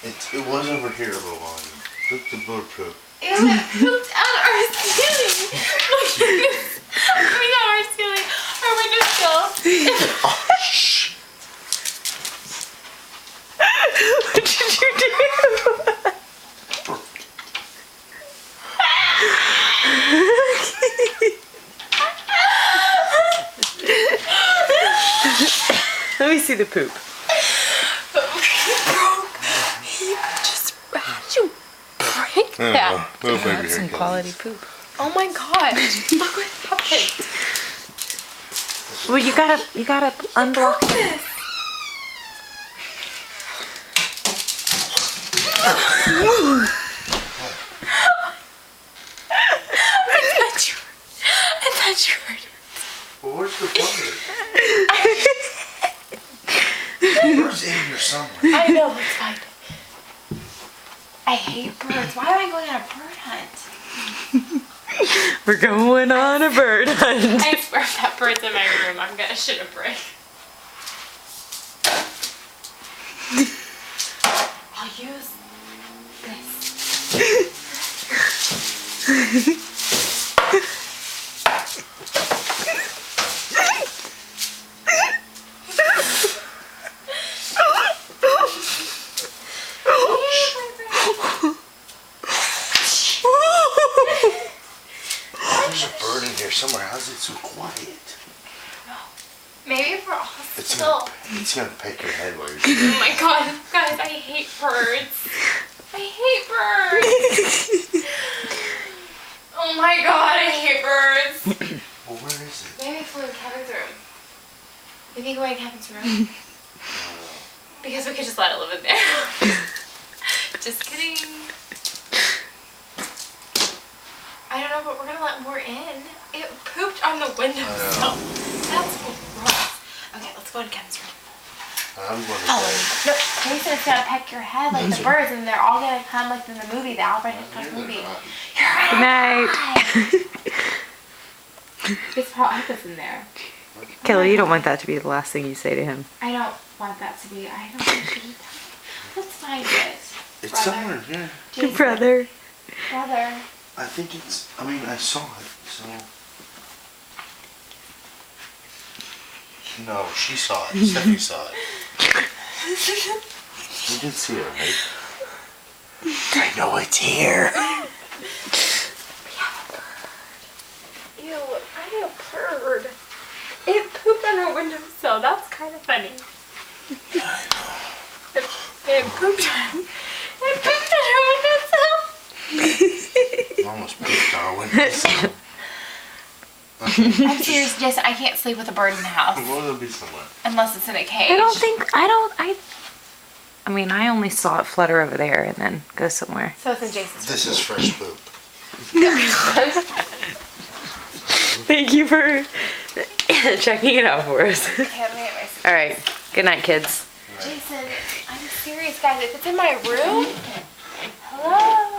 It was over here a little while. Look the bird poop. Ew, it pooped out our ceiling. Look at this. I mean, not our ceiling. Our windowsill. Oh, shh. What did you do? Let me see the poop. How'd you break that? That's some quality poop. Oh my god. Look what happened. Well, you gotta unblock this. I thought you heard it. Well, where's the bird? The bird's in here somewhere. I know, let's find it. I hate birds. Why am I going on a bird hunt? We're going on a bird hunt. I swear if that bird's in my room, I'm gonna shit a brick. I'll use this. There's a bird in here somewhere. How's it so quiet? Maybe if we're all It's still. gonna peck your head while you're Oh sleeping. my god, guys, I hate birds. I hate birds. Oh my god, I hate birds. Well, where is it? Maybe it's in Kevin's room. We think going in Kevin's room. Because we could just let it live in there. Just kidding. I don't know, but we're gonna let more in. It pooped on the windowsill. That's gross. Okay, let's go to Kevin's room. I'm going to Oh, look, Jason is gonna peck your head like the birds, and they're all gonna come like in the movie, the Alfred Hitchcock movie. Good night. It's probably Echo's in there. Kayla, you don't want that to be the last thing you say to him. I don't want that to be. I don't want to be. Let's find it. It's Brother. somewhere in here. Jason. Brother. Brother. I think it's. I mean, I saw it. So. No, she saw it. Stephanie saw it. You did see it, right? I know it's here. We have a bird. Ew, I need a bird. It pooped on our windowsill. That's kind of funny. I know. It pooped on. It pooped on our windowsill. It almost pooped on our windows. I'm serious, Jason. I can't sleep with a bird in the house Well, it'll be somewhere. unless it's in a cage. I mean, I only saw it flutter over there and then go somewhere. So it's in Jason's room. This is fresh poop. Thank you for checking it out for us. Okay, let me get my. All right. Good night, kids. Jason, I'm serious, guys. If it's in my room, hello.